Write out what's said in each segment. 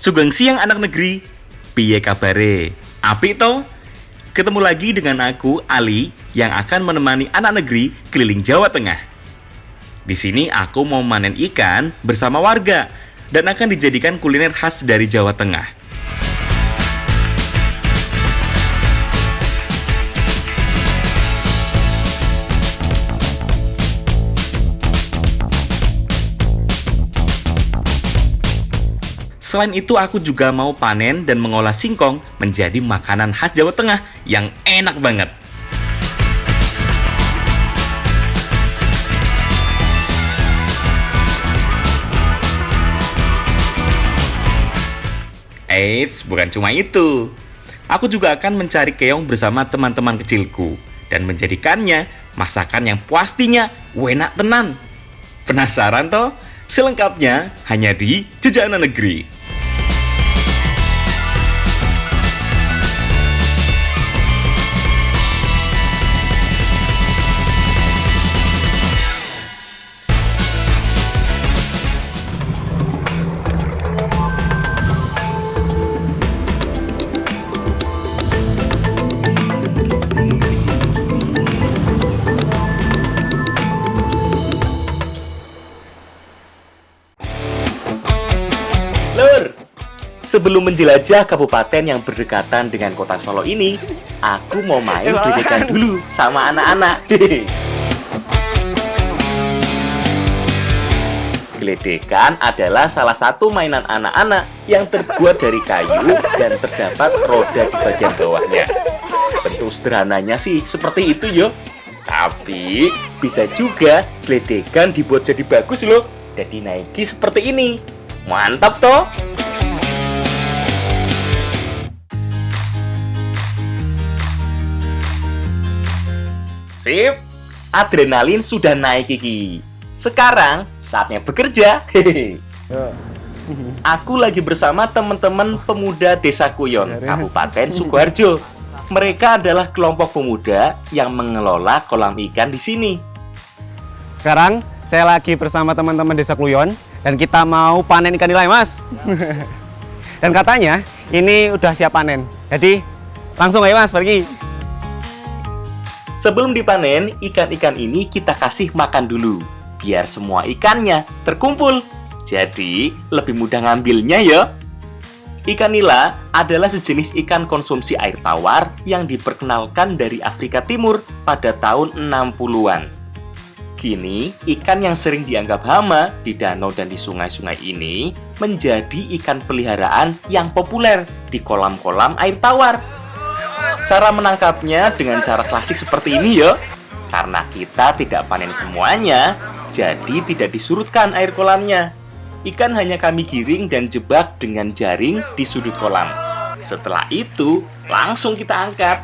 Sugeng siang anak negeri, piye kabare? Apik to? Ketemu lagi dengan aku Ali yang akan menemani anak negeri keliling Jawa Tengah. Di sini aku mau manen ikan bersama warga dan akan dijadikan kuliner khas dari Jawa Tengah. Selain itu aku juga mau panen dan mengolah singkong menjadi makanan khas Jawa Tengah yang enak banget. Eits, bukan cuma itu. Aku juga akan mencari keong bersama teman-teman kecilku dan menjadikannya masakan yang pastinya enak tenan. Penasaran toh? Selengkapnya hanya di Jejak Anak Negeri. Lur, sebelum menjelajah kabupaten yang berdekatan dengan kota Solo ini, aku mau main geledekan dulu sama anak-anak. Geledekan adalah salah satu mainan anak-anak yang terbuat dari kayu dan terdapat roda di bagian bawahnya. Bentuk sederhananya sih seperti itu yo. Tapi bisa juga geledekan dibuat jadi bagus loh dan dinaiki seperti ini. Mantap toh? Sip, adrenalin sudah naik Kiki. Sekarang saatnya bekerja. Aku lagi bersama teman-teman pemuda Desa Kuyon, Kabupaten Sukoharjo. Mereka adalah kelompok pemuda yang mengelola kolam ikan di sini. Sekarang saya lagi bersama teman-teman Desa Kluyon dan kita mau panen ikan nila, Mas. Dan katanya ini udah siap panen. Jadi langsung aja Mas pergi. Sebelum dipanen, ikan-ikan ini kita kasih makan dulu biar semua ikannya terkumpul. Jadi lebih mudah ngambilnya ya. Ikan nila adalah sejenis ikan konsumsi air tawar yang diperkenalkan dari Afrika Timur pada tahun 60-an. Kini, ikan yang sering dianggap hama di danau dan di sungai-sungai ini menjadi ikan peliharaan yang populer di kolam-kolam air tawar. Cara menangkapnya dengan cara klasik seperti ini ya. Karena kita tidak panen semuanya, jadi tidak disurutkan air kolamnya. Ikan hanya kami giring dan jebak dengan jaring di sudut kolam. Setelah itu, langsung kita angkat.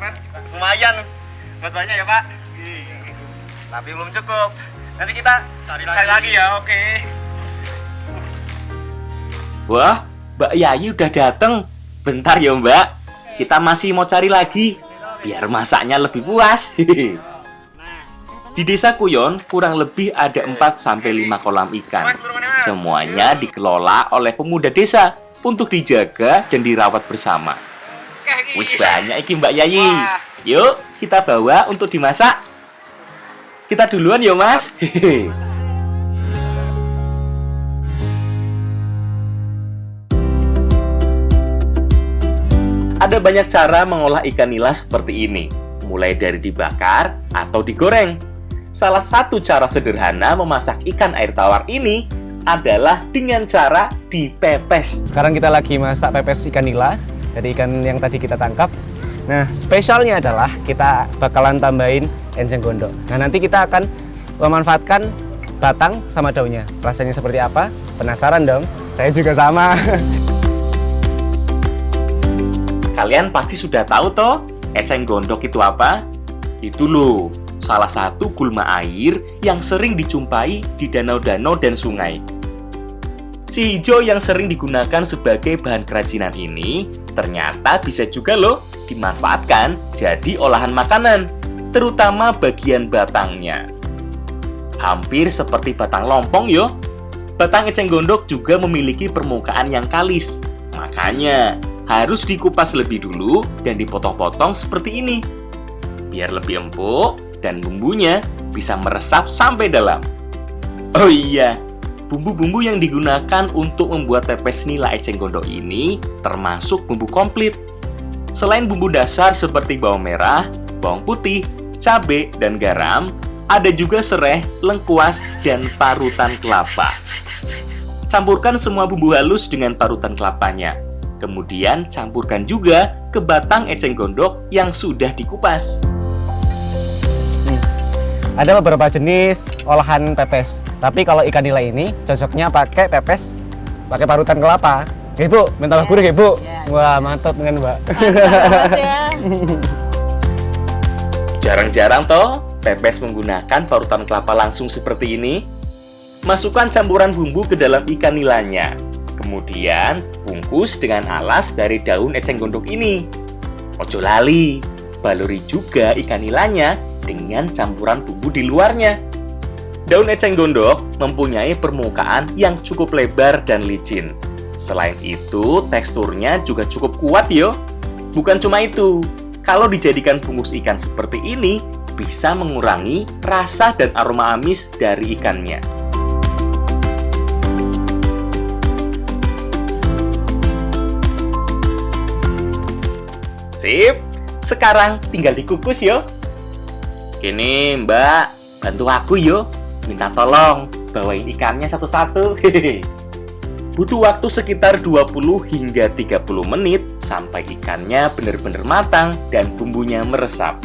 Lumayan buat banyak ya Pak, tapi belum cukup. Nanti kita cari lagi ya, oke. Wah, Mbak Yayi udah dateng. Bentar ya Mbak, kita masih mau cari lagi biar masaknya lebih puas. Di Desa Kuyon kurang lebih ada 4-5 kolam ikan. Semuanya dikelola oleh pemuda desa untuk dijaga dan dirawat bersama. Wis banyak iki Mbak Yayi. Yuk, kita bawa untuk dimasak. Kita duluan ya Mas. Ada banyak cara mengolah ikan nila seperti ini, mulai dari dibakar atau digoreng. Salah satu cara sederhana memasak ikan air tawar ini adalah dengan cara dipepes. Sekarang kita lagi masak pepes ikan nila dari ikan yang tadi kita tangkap. Nah, spesialnya adalah kita bakalan tambahin enceng gondok. Nah, nanti kita akan memanfaatkan batang sama daunnya. Rasanya seperti apa? Penasaran dong? Saya juga sama. Kalian pasti sudah tahu toh, eceng gondok itu apa? Itu loh, salah satu gulma air yang sering dijumpai di danau-danau dan sungai. Si hijau yang sering digunakan sebagai bahan kerajinan ini ternyata bisa juga loh dimanfaatkan jadi olahan makanan, terutama bagian batangnya. Hampir seperti batang lompong yo. Batang eceng gondok juga memiliki permukaan yang kalis. Makanya harus dikupas lebih dulu dan dipotong-potong seperti ini. Biar lebih empuk dan bumbunya bisa meresap sampai dalam. Oh iya, bumbu-bumbu yang digunakan untuk membuat pepes nila eceng gondok ini termasuk bumbu komplit. Selain bumbu dasar seperti bawang merah, bawang putih, cabai, dan garam, ada juga serai, lengkuas, dan parutan kelapa. Campurkan semua bumbu halus dengan parutan kelapanya. Kemudian campurkan juga ke batang eceng gondok yang sudah dikupas. Ada beberapa jenis olahan pepes, tapi kalau ikan nila ini cocoknya pakai pepes pakai parutan kelapa. Oke Bu, minta gurih ya Bu. Wah mantap dengan Mbak. Jarang-jarang toh pepes menggunakan parutan kelapa langsung seperti ini. Masukkan campuran bumbu ke dalam ikan nilanya. Kemudian bungkus dengan alas dari daun eceng gondok ini. Ojo lali, baluri juga ikan nilanya dengan campuran bumbu di luarnya. Daun eceng gondok mempunyai permukaan yang cukup lebar dan licin. Selain itu, teksturnya juga cukup kuat yo. Bukan cuma itu, kalau dijadikan bungkus ikan seperti ini, bisa mengurangi rasa dan aroma amis dari ikannya. Sip, sekarang tinggal dikukus yo. Kini Mbak, bantu aku yo. Minta tolong, bawain ikannya satu-satu. Butuh waktu sekitar 20 hingga 30 menit sampai ikannya benar-benar matang dan bumbunya meresap.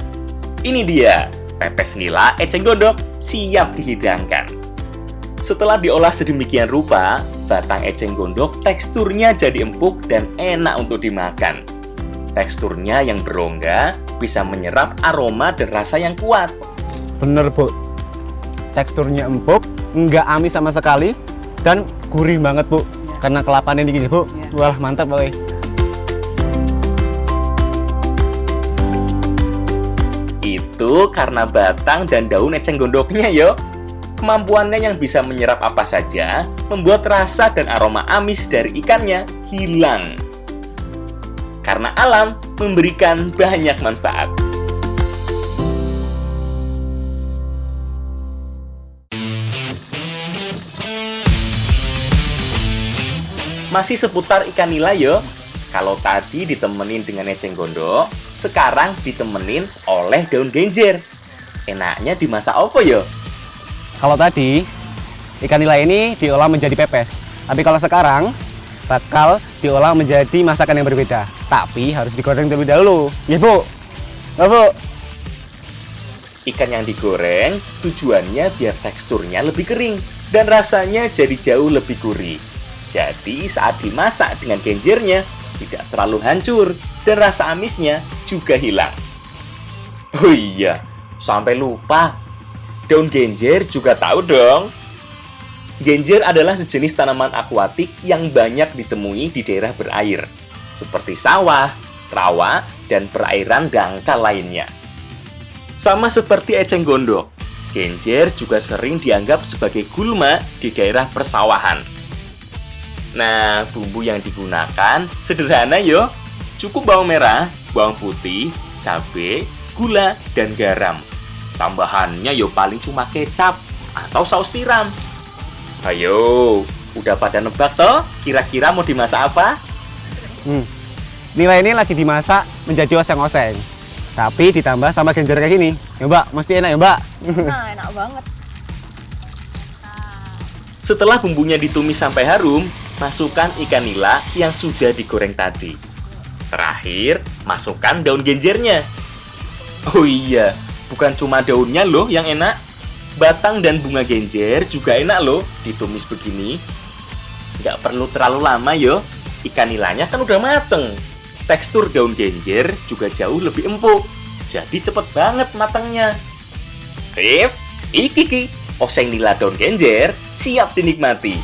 Ini dia, pepes nila eceng gondok siap dihidangkan. Setelah diolah sedemikian rupa, batang eceng gondok teksturnya jadi empuk dan enak untuk dimakan. Teksturnya yang berongga bisa menyerap aroma dan rasa yang kuat. Bener Bu, teksturnya empuk, nggak amis sama sekali, dan gurih banget Bu. Karena kelapanya ini gini Bu, wah mantap boy. Itu karena batang dan daun eceng gondoknya yo. Kemampuannya yang bisa menyerap apa saja, membuat rasa dan aroma amis dari ikannya hilang. Karena alam memberikan banyak manfaat. Masih seputar ikan nila yo. Kalau tadi ditemenin dengan eceng gondok, sekarang ditemenin oleh daun genjer. Enaknya dimasak apa yo? Kalau tadi ikan nila ini diolah menjadi pepes, tapi kalau sekarang bakal diolah menjadi masakan yang berbeda. Tapi harus digoreng terlebih dahulu. Ya Bu, Bu. Ikan yang digoreng tujuannya biar teksturnya lebih kering dan rasanya jadi jauh lebih gurih. Jadi saat dimasak dengan genjernya tidak terlalu hancur dan rasa amisnya juga hilang. Oh iya, sampai lupa. Daun genjer juga tahu dong. Genjer adalah sejenis tanaman akuatik yang banyak ditemui di daerah berair, seperti sawah, rawa, dan perairan dangkal lainnya. Sama seperti eceng gondok, genjer juga sering dianggap sebagai gulma di daerah persawahan. Nah, bumbu yang digunakan sederhana yo. Cukup bawang merah, bawang putih, cabai, gula, dan garam. Tambahannya yo paling cuma kecap atau saus tiram. Ayo, udah pada nebak toh? Kira-kira mau dimasak apa? Nila ini lagi dimasak menjadi oseng-oseng, tapi ditambah sama genjer kayak gini. Ya Mbak, mesti enak ya Mbak? Nah, enak banget. Setelah bumbunya ditumis sampai harum, masukkan ikan nila yang sudah digoreng tadi. Terakhir, masukkan daun genjernya. Oh iya, bukan cuma daunnya loh yang enak. Batang dan bunga genjer juga enak loh ditumis begini. Nggak perlu terlalu lama yo. Ikan nilanya kan udah mateng. Tekstur daun genjer juga jauh lebih empuk. Jadi cepet banget matangnya. Sip, iki oseng nila daun genjer siap dinikmati.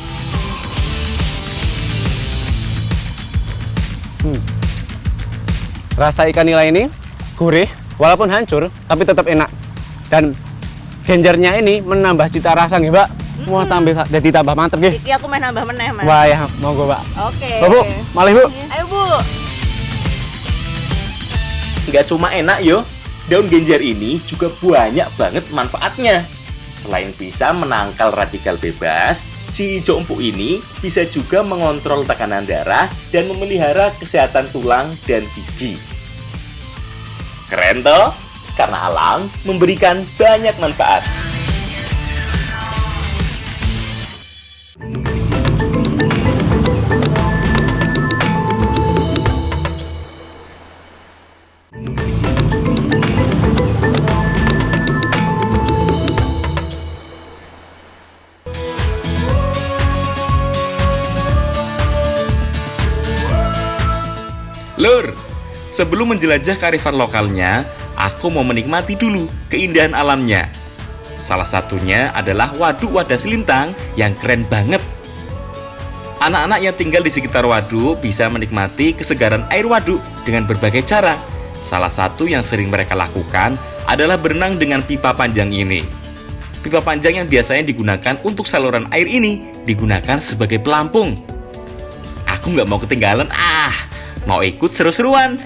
Rasa ikan nila ini gurih, walaupun hancur, tapi tetap enak. Dan genjernya ini menambah cita rasa nih Mbak. Wah, jadi tambah mantep nggih. Iki aku main nambah meneh, Mas. Wah, ya monggo, Pak. Oke. Bu, malih, Bu. Ayo, Bu. Nggak cuma enak yo, daun genjer ini juga banyak banget manfaatnya. Selain bisa menangkal radikal bebas, si hijau empuk ini bisa juga mengontrol tekanan darah dan memelihara kesehatan tulang dan gigi. Keren toh? Karena alam memberikan banyak manfaat. Lur, sebelum menjelajah kearifan lokalnya, aku mau menikmati dulu keindahan alamnya. Salah satunya adalah Waduk Wadas Lintang yang keren banget. Anak-anak yang tinggal di sekitar waduk bisa menikmati kesegaran air waduk dengan berbagai cara. Salah satu yang sering mereka lakukan adalah berenang dengan pipa panjang ini. Pipa panjang yang biasanya digunakan untuk saluran air ini digunakan sebagai pelampung. Aku nggak mau ketinggalan, mau ikut seru-seruan.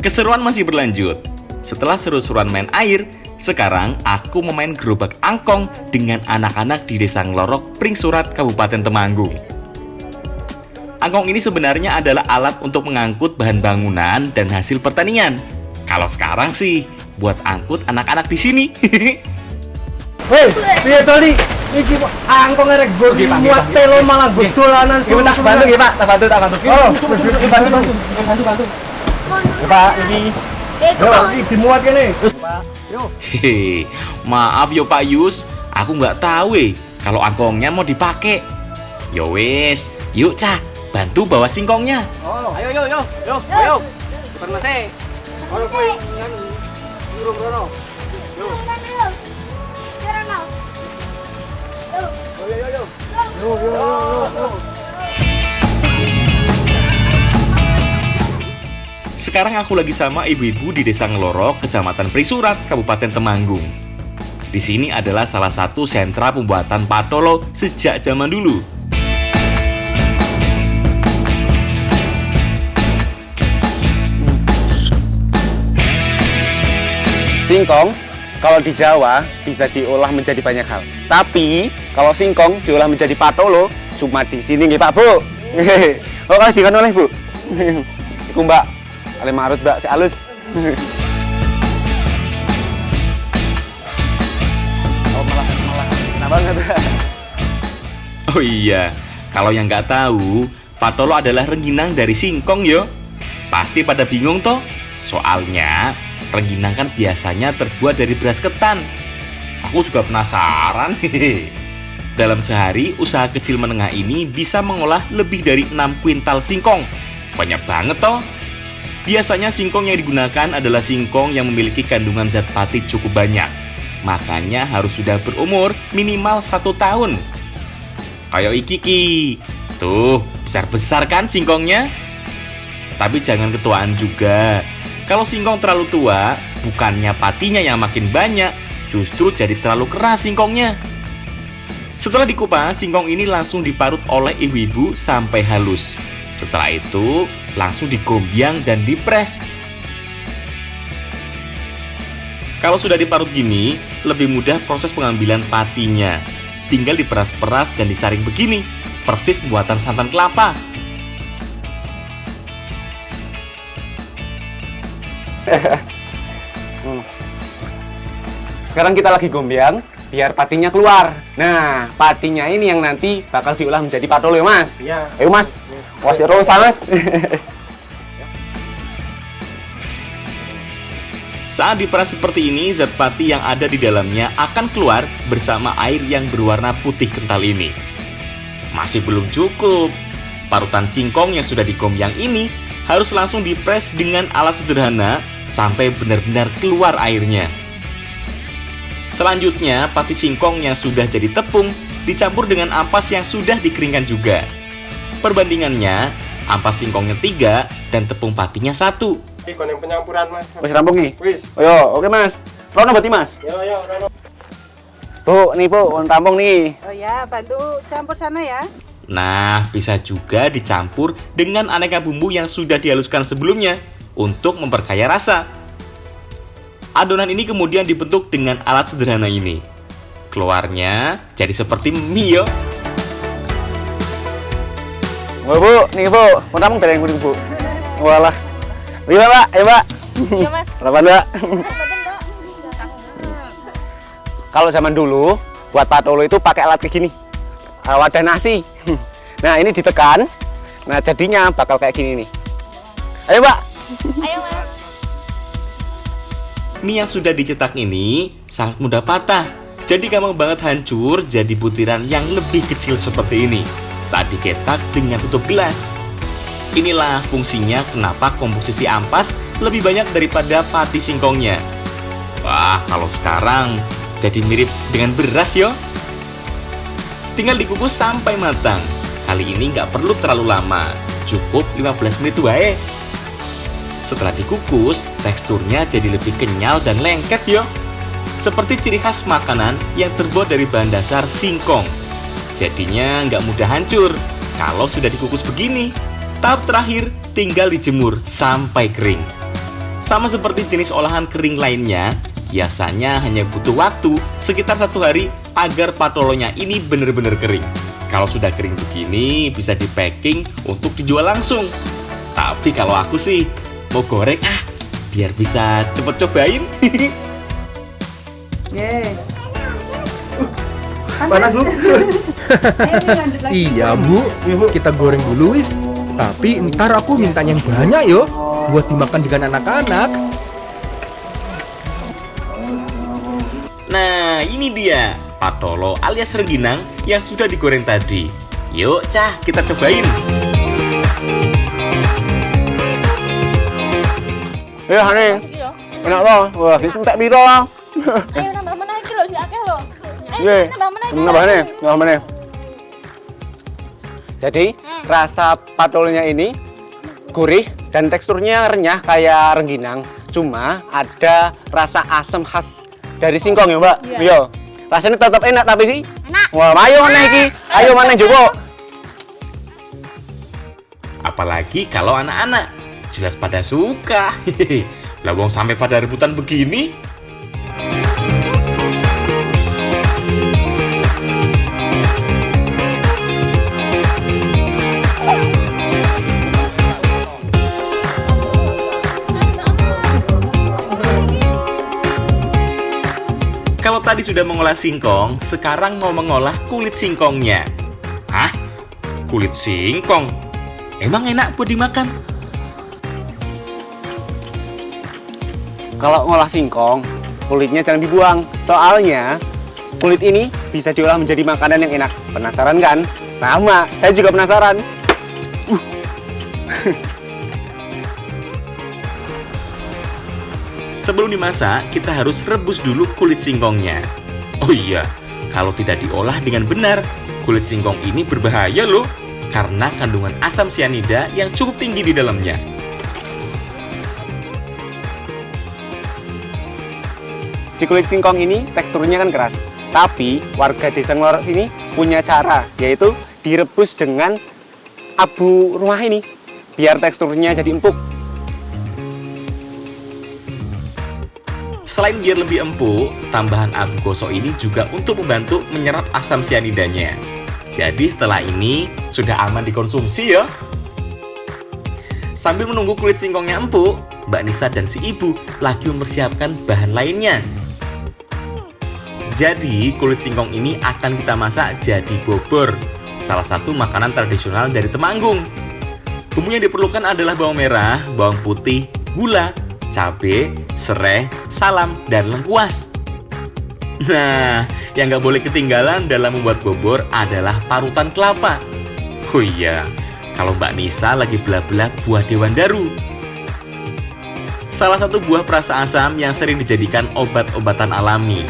Keseruan masih berlanjut. Setelah seru-seruan main air, sekarang aku mau main gerobak angkong dengan anak-anak di Desa Nglorok, Pringsurat, Kabupaten Temanggung. Angkong ini sebenarnya adalah alat untuk mengangkut bahan bangunan dan hasil pertanian. Kalau sekarang sih buat angkut anak-anak di sini. Hei, piye to Li? Iki angkong erek gur muat telo malah gur dolanan. Iki tak bantu nggih, Pak. Tak bantu. Oh, bantu. Ya, Pak, ini. Yo, iki dimuat kene. Pak, yo. Hehe, maaf yo Pak Yus, aku nggak tahu kalau angkongnya mau dipakai. Yo wes, yuk Cah, bantu bawa singkongnya. Oh, ayo. Cepat Mas. Ono kowe urung rono. Yo. Yo. Sekarang aku lagi sama ibu-ibu di Desa Nglorok, Kecamatan Pringsurat, Kabupaten Temanggung. Di sini adalah salah satu sentra pembuatan patolo sejak zaman dulu. Singkong kalau di Jawa bisa diolah menjadi banyak hal. Tapi kalau singkong diolah menjadi patolo cuma di sini nggih Pak Bu. Oh kalau dikon oleh Bu. Iku Mbak. Ale marut Mbak si alus. Oh malah kenapa enggak? Oh iya, kalau yang nggak tahu, patolo adalah rengginang dari singkong yo. Pasti pada bingung toh? Soalnya rengginang kan biasanya terbuat dari beras ketan. Aku juga penasaran. Dalam sehari, usaha kecil menengah ini bisa mengolah lebih dari 6 kuintal singkong. Banyak banget toh. Biasanya singkong yang digunakan adalah singkong yang memiliki kandungan zat pati cukup banyak. Makanya harus sudah berumur minimal 1 tahun. Kayak iki. Tuh, besar-besar kan singkongnya? Tapi jangan ketuaan juga. Kalau singkong terlalu tua, bukannya patinya yang makin banyak, justru jadi terlalu keras singkongnya. Setelah dikupas, singkong ini langsung diparut oleh ibu-ibu sampai halus. Setelah itu, langsung digombyang dan dipres. Kalau sudah diparut gini, lebih mudah proses pengambilan patinya. Tinggal diperas-peras dan disaring begini, persis pembuatan santan kelapa. Sekarang kita lagi gombyang biar patinya keluar. Nah, patinya ini yang nanti bakal diolah menjadi patolo ya, Mas? Iya. Ayo, Mas. Awas terus, Mas. Saat diperas seperti ini, zat pati yang ada di dalamnya akan keluar bersama air yang berwarna putih kental ini. Masih belum cukup. Parutan singkong yang sudah digombyang ini harus langsung dipres dengan alat sederhana sampai benar-benar keluar airnya. Selanjutnya, pati singkong yang sudah jadi tepung dicampur dengan ampas yang sudah dikeringkan juga. Perbandingannya, ampas singkongnya 3 dan tepung patinya 1. Ikon yang penyampuran Mas. Wis rampung nih. Wis. Ayo, oke Mas. Rono berarti Mas. Yo, Rono. Bu, nih Bu, rampung nih. Oh ya, bantu campur sana ya. Nah, bisa juga dicampur dengan aneka bumbu yang sudah dihaluskan sebelumnya untuk memperkaya rasa. Adonan ini kemudian dibentuk dengan alat sederhana ini. Keluarnya jadi seperti mie yo. Bu, nih Bu, rampung dari yang kuning Bu. Walah. Iya Pak, ayo Pak. Iya Mas. Lapan Mbak. Kalau zaman dulu, buat patolo itu pakai alat kayak gini. Wadah nasi. Nah, ini ditekan. Nah, jadinya bakal kayak gini nih. Ayo Pak. Ayo Mas. Mie yang sudah dicetak ini sangat mudah patah. Jadi gampang banget hancur jadi butiran yang lebih kecil seperti ini saat dicetak dengan tutup gelas. Inilah fungsinya kenapa komposisi ampas lebih banyak daripada pati singkongnya. Wah, kalau sekarang jadi mirip dengan beras yo. Tinggal dikukus sampai matang. Kali ini nggak perlu terlalu lama, cukup 15 menit wae. Setelah dikukus, teksturnya jadi lebih kenyal dan lengket yo. Seperti ciri khas makanan yang terbuat dari bahan dasar singkong. Jadinya nggak mudah hancur kalau sudah dikukus begini. Tahap terakhir tinggal dijemur sampai kering. Sama seperti jenis olahan kering lainnya, biasanya hanya butuh waktu sekitar 1 hari agar patolonya ini benar-benar kering. Kalau sudah kering begini, bisa di packing untuk dijual langsung. Tapi kalau aku sih mau goreng biar bisa cepet cobain. Ye. Panas Bu. Ayo lanjut lagi. Iya Bu, kita goreng dulu wis. Tapi ntar aku minta yang banyak yo, buat dimakan dengan anak-anak. Nah, ini dia patolo alias rengginang yang sudah digoreng tadi. Yuk, Cah, kita cobain. Ya, nih. Enak loh. Wah, ini entek piro lah. Ayo nambah mana iki lho, si akeh lho. Ye. Ayo nambah mana iki. Nambah nih. Jadi, rasa patolonya ini gurih dan teksturnya renyah kayak rengginang. Cuma ada rasa asam khas dari singkong ya, Mbak? Iya. Rasanya tetap enak tapi sih. Enak. Wah, ayo mana iki? Ayo mana Joko? Apalagi kalau anak-anak. Jelas pada suka. Lah wong sampai pada rebutan begini. Kalau tadi sudah mengolah singkong, sekarang mau mengolah kulit singkongnya. Hah? Kulit singkong? Emang enak buat dimakan? Kalau ngolah singkong, kulitnya jangan dibuang. Soalnya, kulit ini bisa diolah menjadi makanan yang enak. Penasaran kan? Sama, saya juga penasaran. Sebelum dimasak, kita harus rebus dulu kulit singkongnya. Oh iya, kalau tidak diolah dengan benar, kulit singkong ini berbahaya loh, karena kandungan asam sianida yang cukup tinggi di dalamnya. Si kulit singkong ini teksturnya kan keras. Tapi warga desa Nglorok sini punya cara, yaitu direbus dengan abu rumah ini, biar teksturnya jadi empuk. Selain biar lebih empuk, tambahan abu gosok ini juga untuk membantu menyerap asam sianidanya. Jadi setelah ini sudah aman dikonsumsi ya. Sambil menunggu kulit singkongnya empuk, Mbak Nisa dan si ibu lagi mempersiapkan bahan lainnya. Jadi kulit singkong ini akan kita masak jadi bobor, salah satu makanan tradisional dari Temanggung. Bumbu yang diperlukan adalah bawang merah, bawang putih, gula, cabai, serai, salam, dan lengkuas. Nah, yang nggak boleh ketinggalan dalam membuat bobor adalah parutan kelapa. Oh iya, kalau Mbak Nisa lagi belah-belah buah Dewan Daru. Salah satu buah perasa asam yang sering dijadikan obat-obatan alami.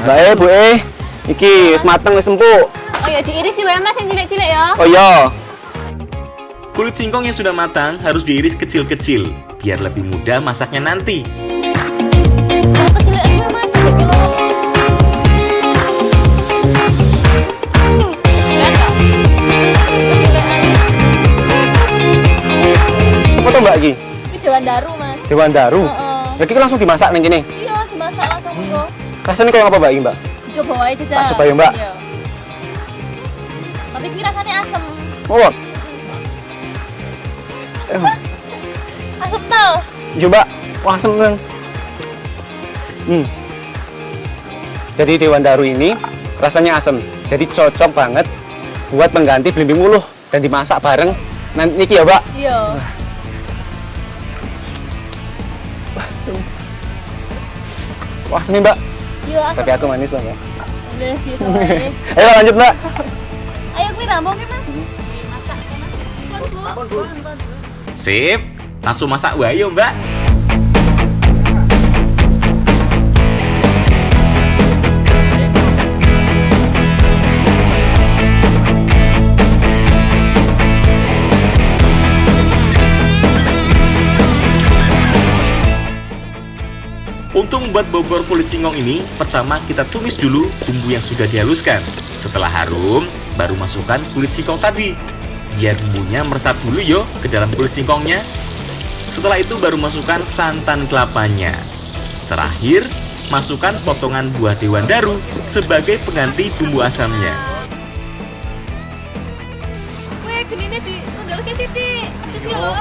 Baik, Bu iki wis mateng wis empuk. Oh ya diiris sih wae Mas yang cilik-cilik ya. Oh iya. Kulit singkong yang sudah matang harus diiris kecil-kecil. biar lebih mudah masaknya nanti. Kecil gue mas, 3 kilo. Apa tuh Mbak iki? Ini Dewan Daru mas. Dewan Daru. Heeh. Ya iki langsung dimasak ning kene. Iya, dimasak langsung kok. Rasanya kayak apa Mbak iki, Mbak? Coba wae jajal. Tak coba ya, Mbak. Iya. Tapi ini rasanya asem. Oh. Asem tau. Iya Mbak, wah asem kan. Jadi Dewan Daru ini rasanya asem, jadi cocok banget buat pengganti belimbing uluh dan dimasak bareng nanti niki ya Mbak. Iya. Wah asem Mbak, Iya asem. tapi aku manis lah Mbak. Boleh, biasa wae. Ayo lanjut Mbak. Ayo kuwi rambung ki mas. Masak kan. Bu. Sip, langsung masak wae yo Mbak. Untuk membuat bobor kulit singkong ini, pertama kita tumis dulu bumbu yang sudah dihaluskan. Setelah harum, baru masukkan kulit singkong tadi. Biar bumbunya meresap dulu yo ke dalam kulit singkongnya. Setelah itu baru masukkan santan kelapanya. Terakhir, masukkan potongan buah Dewan Daru sebagai pengganti bumbu asamnya. Weh, genine di tundel ke sithik. Terus ki lho.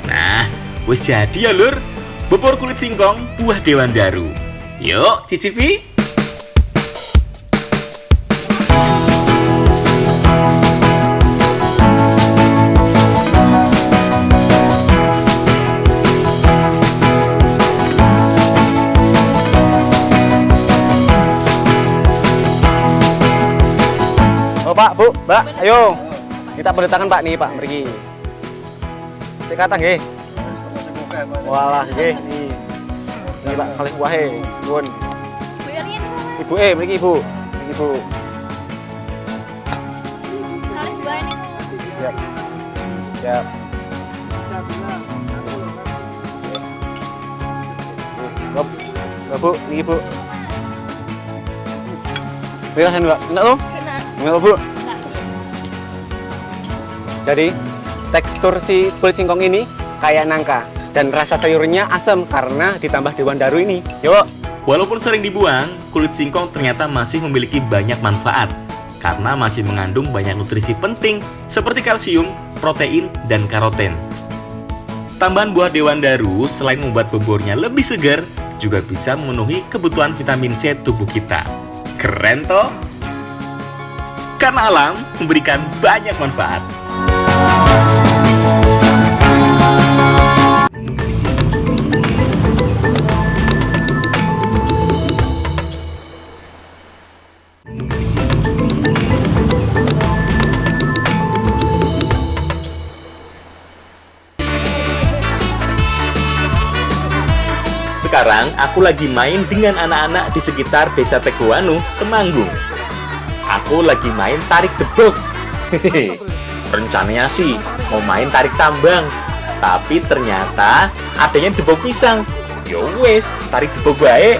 Nah, wis jadi ya lur, bobor kulit singkong buah Dewan Daru. Yuk, cicipi! Oh Pak, Bu, Mbak, ayo. Kita boleh tangan Pak nih Pak, pergi. Sik kata nggih. Walah nggih. Ini Pak, kalih wae. Nuwun. Bayarin mas. Ibu mriki Ibu. Mriki Bu. Kali dua ini. Siap. Siap. Bob, Bu, niki Bu. Mira sen Mbak, enak tuh? Kena. Enak Bu. Jadi, tekstur si kulit singkong ini kayak nangka dan rasa sayurnya asam karena ditambah Dewan Daru ini. Yuk. Walaupun sering dibuang, kulit singkong ternyata masih memiliki banyak manfaat karena masih mengandung banyak nutrisi penting seperti kalsium, protein, dan karoten. Tambahan buah Dewan Daru selain membuat bobornya lebih segar, juga bisa memenuhi kebutuhan vitamin C tubuh kita. Keren toh? Karena alam memberikan banyak manfaat. Sekarang aku lagi main dengan anak-anak di sekitar desa Teguanu, Temanggung. Aku lagi main tarik debok. Rencananya sih mau main tarik tambang, tapi ternyata adanya debok pisang. Yo wes, tarik debok baik.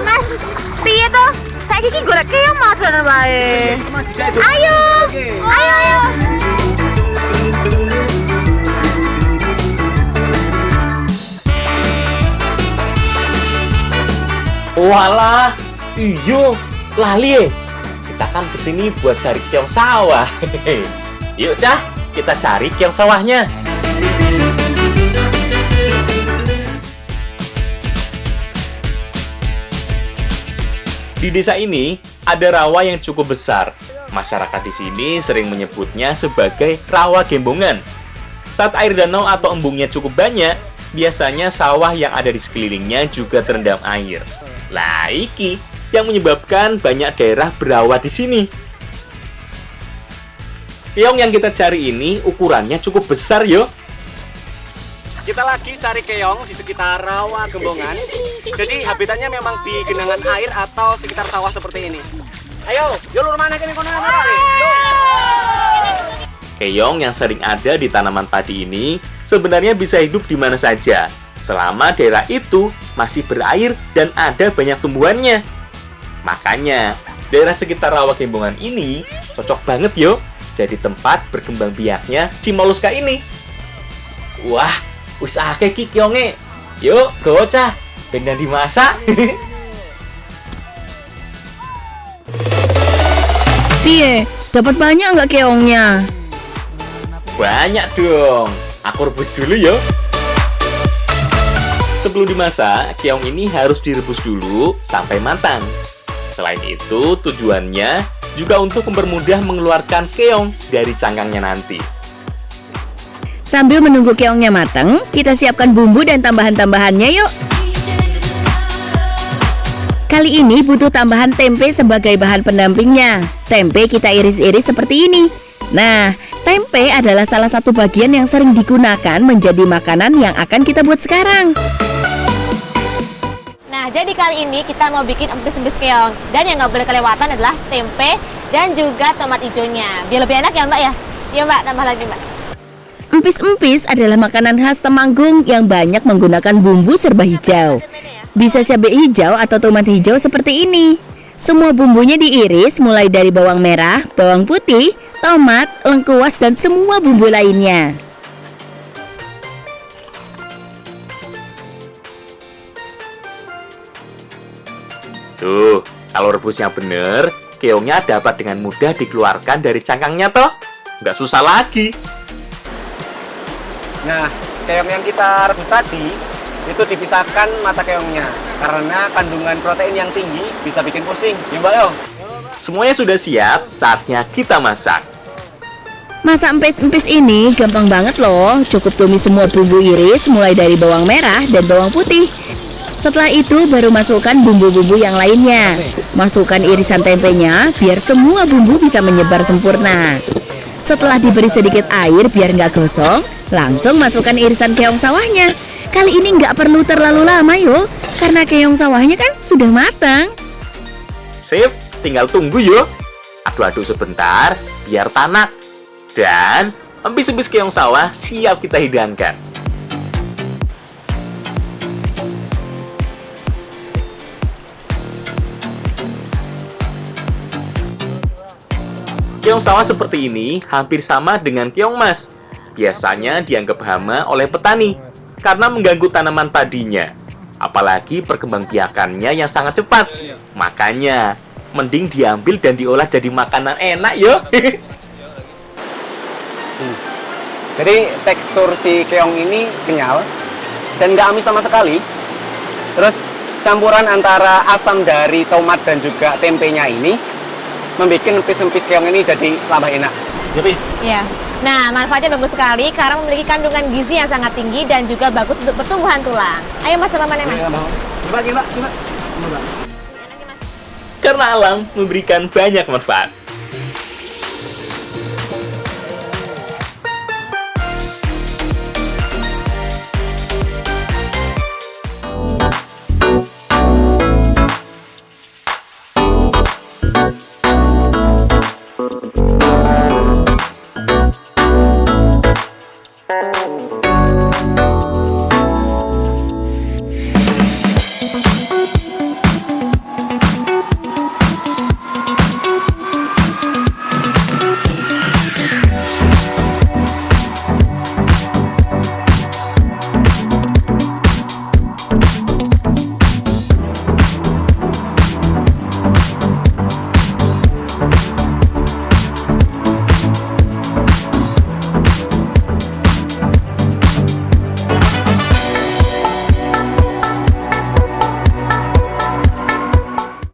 Mas, piye to? Saiki ki golek keong madan wae. Ayo. Ayo. Walah, iyo, lali. Kita kan kesini buat cari keong sawah. Yuk Cah, kita cari keong sawahnya. Di desa ini ada rawa yang cukup besar. Masyarakat di sini sering menyebutnya sebagai rawa gembongan. Saat air danau atau embungnya cukup banyak, biasanya sawah yang ada di sekelilingnya juga terendam air. Lah iki yang menyebabkan banyak daerah berawa di sini. Keong yang kita cari ini ukurannya cukup besar yo. kita lagi cari keong di sekitar rawa Gembongan. Jadi habitatnya memang di genangan air atau sekitar sawah seperti ini. Ayo, yuk lur mana kene kono mana? Keong yang sering ada di tanaman padi ini sebenarnya bisa hidup di mana saja, selama daerah itu masih berair dan ada banyak tumbuhannya. Makanya, daerah sekitar rawa Gembongan ini cocok banget yo jadi tempat berkembang biaknya si moluska ini. Wah, wis akeh ki keonge. Yuk, gocah, ben dimasak. Piye, dapat banyak nggak keongnya? Banyak dong. Aku rebus dulu yo. Sebelum dimasak, keong ini harus direbus dulu sampai matang. Selain itu, tujuannya juga untuk mempermudah mengeluarkan keong dari cangkangnya nanti. Sambil menunggu keongnya matang, kita siapkan bumbu dan tambahan-tambahannya yuk. Kali ini butuh tambahan tempe sebagai bahan pendampingnya. Tempe kita iris-iris seperti ini. Nah, tempe adalah salah satu bagian yang sering digunakan menjadi makanan yang akan kita buat sekarang. Nah, jadi kali ini kita mau bikin empis-empis keong. Dan yang nggak boleh kelewatan adalah tempe dan juga tomat hijaunya. Biar lebih enak ya Mbak ya? Iya Mbak, tambah lagi Mbak. Empis-empis adalah makanan khas Temanggung yang banyak menggunakan bumbu serba hijau. Bisa cabai hijau atau tomat hijau seperti ini. Semua bumbunya diiris mulai dari bawang merah, bawang putih, tomat, lengkuas, dan semua bumbu lainnya. Tuh, kalau rebusnya bener, keongnya dapat dengan mudah dikeluarkan dari cangkangnya toh. Nggak susah lagi. Nah, keong yang kita rebus tadi itu dipisahkan mata keongnya karena kandungan protein yang tinggi bisa bikin pusing. Ya Mbak yo. Semuanya sudah siap, saatnya kita masak. Masak empis-empis ini gampang banget loh. Cukup tumis semua bumbu iris mulai dari bawang merah dan bawang putih. Setelah itu baru masukkan bumbu-bumbu yang lainnya. Masukkan irisan tempenya biar semua bumbu bisa menyebar sempurna. Setelah diberi sedikit air biar nggak gosong, langsung masukkan irisan keong sawahnya. Kali ini nggak perlu terlalu lama yuk, karena keong sawahnya kan sudah matang. Sip, tinggal tunggu yuk. Aduk-aduk sebentar biar tanak. Dan empis-empis keong sawah siap kita hidangkan. Keong sawah seperti ini hampir sama dengan keong mas. Biasanya dianggap hama oleh petani karena mengganggu tanaman padinya. Apalagi perkembangbiakannya yang sangat cepat. Makanya, mending diambil dan diolah jadi makanan enak yo. Jadi tekstur si keong ini kenyal dan nggak amis sama sekali. Terus campuran antara asam dari tomat dan juga tempenya ini membuat empis-empis keong ini jadi tambah enak. Ya bis. Iya. Nah, manfaatnya bagus sekali karena memiliki kandungan gizi yang sangat tinggi dan juga bagus untuk pertumbuhan tulang. Ayo Mas, tambah mana Mas? Gimana? Karena alam memberikan banyak manfaat.